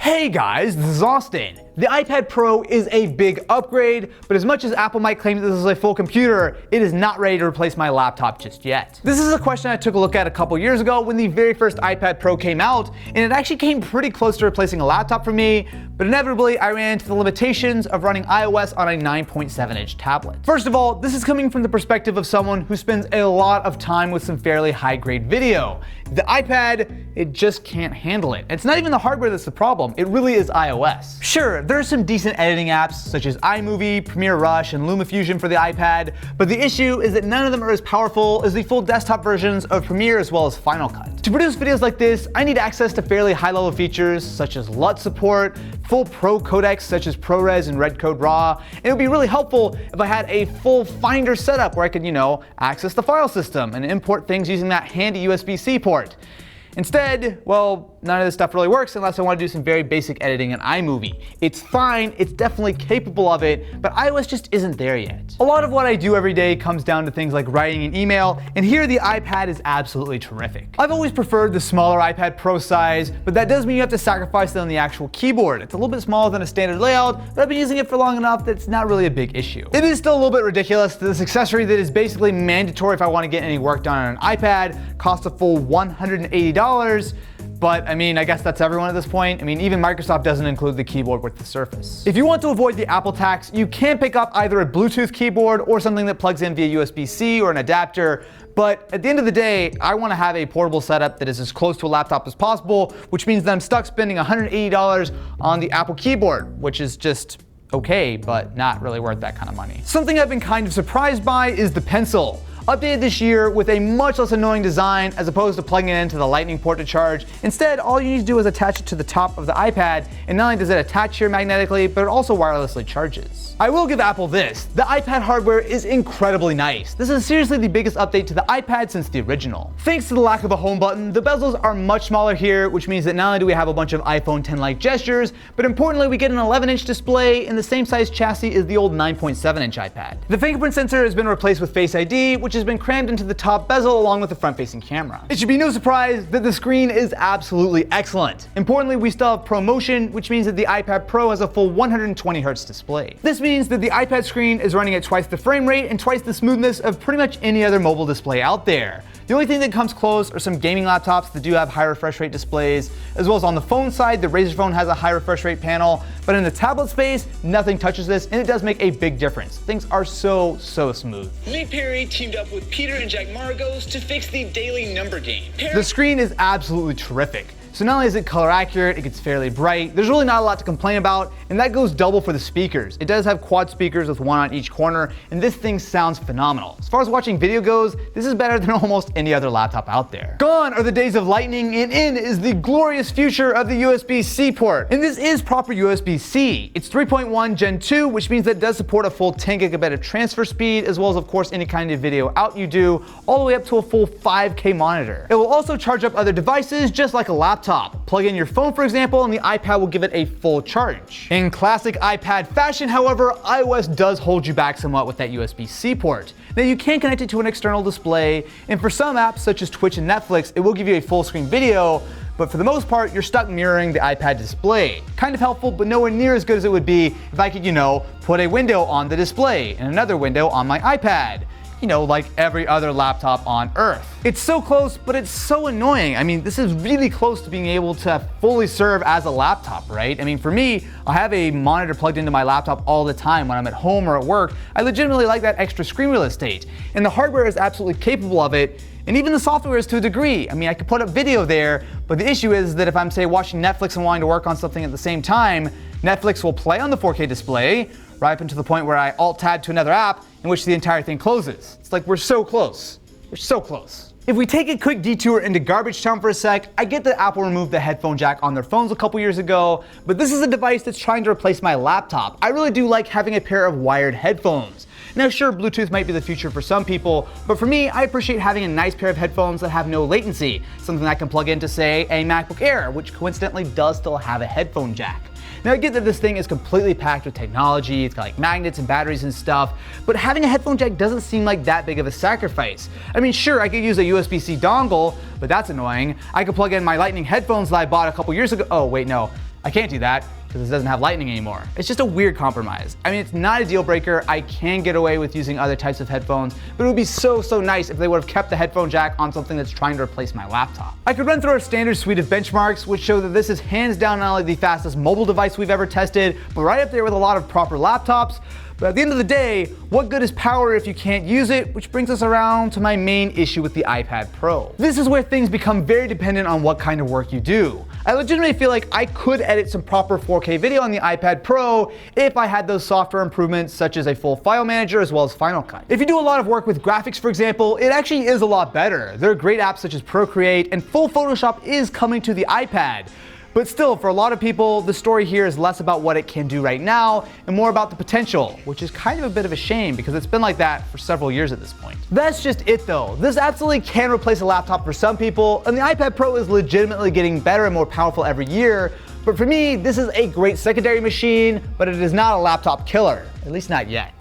Hey guys, this is Austin. The iPad Pro is a big upgrade, but as much as Apple might claim that this is a full computer, it is not ready to replace my laptop just yet. This is a question I took a look at a couple years ago when the very first iPad Pro came out, and it actually came pretty close to replacing a laptop for me, but inevitably I ran into the limitations of running iOS on a 9.7-inch tablet. First of all, this is coming from the perspective of someone who spends a lot of time with some fairly high-grade video. The iPad, it just can't handle it. It's not even the hardware that's the problem, it really is iOS. Sure, there are some decent editing apps such as iMovie, Premiere Rush, and LumaFusion for the iPad, but the issue is that none of them are as powerful as the full desktop versions of Premiere as well as Final Cut. To produce videos like this, I need access to fairly high-level features such as LUT support, full pro codecs such as ProRes and Redcode RAW, and it would be really helpful if I had a full Finder setup where I could, access the file system and import things using that handy USB-C port. Instead, well, none of this stuff really works unless I want to do some very basic editing in iMovie. It's fine, it's definitely capable of it, but iOS just isn't there yet. A lot of what I do every day comes down to things like writing an email, and here the iPad is absolutely terrific. I've always preferred the smaller iPad Pro size, but that does mean you have to sacrifice it on the actual keyboard. It's a little bit smaller than a standard layout, but I've been using it for long enough that it's not really a big issue. It is still a little bit ridiculous that this accessory that is basically mandatory if I want to get any work done on an iPad costs a full $180. But I guess that's everyone at this point. Even Microsoft doesn't include the keyboard with the Surface. If you want to avoid the Apple tax, you can pick up either a Bluetooth keyboard or something that plugs in via USB-C or an adapter. But at the end of the day, I want to have a portable setup that is as close to a laptop as possible, which means that I'm stuck spending $180 on the Apple keyboard, which is just okay, but not really worth that kind of money. Something I've been kind of surprised by is the Pencil. Updated this year with a much less annoying design as opposed to plugging it into the Lightning port to charge. Instead, all you need to do is attach it to the top of the iPad, and not only does it attach here magnetically, but it also wirelessly charges. I will give Apple this, the iPad hardware is incredibly nice. This is seriously the biggest update to the iPad since the original. Thanks to the lack of a home button, the bezels are much smaller here, which means that not only do we have a bunch of iPhone X-like gestures, but importantly we get an 11-inch display in the same size chassis as the old 9.7-inch iPad. The fingerprint sensor has been replaced with Face ID, which has been crammed into the top bezel along with the front-facing camera. It should be no surprise that the screen is absolutely excellent. Importantly, we still have ProMotion, which means that the iPad Pro has a full 120Hz display. This means that the iPad screen is running at twice the frame rate and twice the smoothness of pretty much any other mobile display out there. The only thing that comes close are some gaming laptops that do have high refresh rate displays, as well as on the phone side, the Razer phone has a high refresh rate panel, but in the tablet space, nothing touches this, and it does make a big difference. Things are so smooth. Nate Perry teamed up with Peter and Jack Margos to fix the daily number game. The screen is absolutely terrific. So not only is it color accurate, it gets fairly bright, there's really not a lot to complain about, and that goes double for the speakers. It does have quad speakers with one on each corner, and this thing sounds phenomenal. As far as watching video goes, this is better than almost any other laptop out there. Gone are the days of Lightning, and in is the glorious future of the USB-C port. And this is proper USB-C. It's 3.1 Gen 2, which means that it does support a full 10 gigabit of transfer speed, as well as of course any kind of video out you do, all the way up to a full 5K monitor. It will also charge up other devices just like a laptop. Plug in your phone, for example, and the iPad will give it a full charge. In classic iPad fashion, however, iOS does hold you back somewhat with that USB-C port. Now you can connect it to an external display, and for some apps such as Twitch and Netflix, it will give you a full screen video, but for the most part, you're stuck mirroring the iPad display. Kind of helpful, but nowhere near as good as it would be if I could, put a window on the display and another window on my iPad. Like every other laptop on Earth. It's so close, but it's so annoying. This is really close to being able to fully serve as a laptop, right? For me, I have a monitor plugged into my laptop all the time when I'm at home or at work. I legitimately like that extra screen real estate, and the hardware is absolutely capable of it, and even the software is to a degree. I could put up video there, but the issue is that if I'm, say, watching Netflix and wanting to work on something at the same time, Netflix will play on the 4K display, right up until the point where I alt-tab to another app in which the entire thing closes. It's like we're so close. We're so close. If we take a quick detour into garbage town for a sec, I get that Apple removed the headphone jack on their phones a couple years ago, but this is a device that's trying to replace my laptop. I really do like having a pair of wired headphones. Now sure, Bluetooth might be the future for some people, but for me, I appreciate having a nice pair of headphones that have no latency, something I can plug into, say, a MacBook Air, which coincidentally does still have a headphone jack. Now I get that this thing is completely packed with technology, it's got like magnets and batteries and stuff, but having a headphone jack doesn't seem like that big of a sacrifice. Sure, I could use a USB-C dongle, but that's annoying. I could plug in my Lightning headphones that I bought a couple years ago. Oh wait, no. I can't do that because it doesn't have lightning anymore. It's just a weird compromise. I mean, it's not a deal breaker. I can get away with using other types of headphones, but it would be so nice if they would have kept the headphone jack on something that's trying to replace my laptop. I could run through our standard suite of benchmarks, which show that this is hands down not only the fastest mobile device we've ever tested, but right up there with a lot of proper laptops. But at the end of the day, what good is power if you can't use it? Which brings us around to my main issue with the iPad Pro. This is where things become very dependent on what kind of work you do. I legitimately feel like I could edit some proper 4K video on the iPad Pro if I had those software improvements such as a full file manager as well as Final Cut. If you do a lot of work with graphics, for example, it actually is a lot better. There are great apps such as Procreate, and full Photoshop is coming to the iPad. But still, for a lot of people, the story here is less about what it can do right now and more about the potential, which is kind of a bit of a shame because it's been like that for several years at this point. That's just it though. This absolutely can replace a laptop for some people, and the iPad Pro is legitimately getting better and more powerful every year. But for me, this is a great secondary machine, but it is not a laptop killer, at least not yet.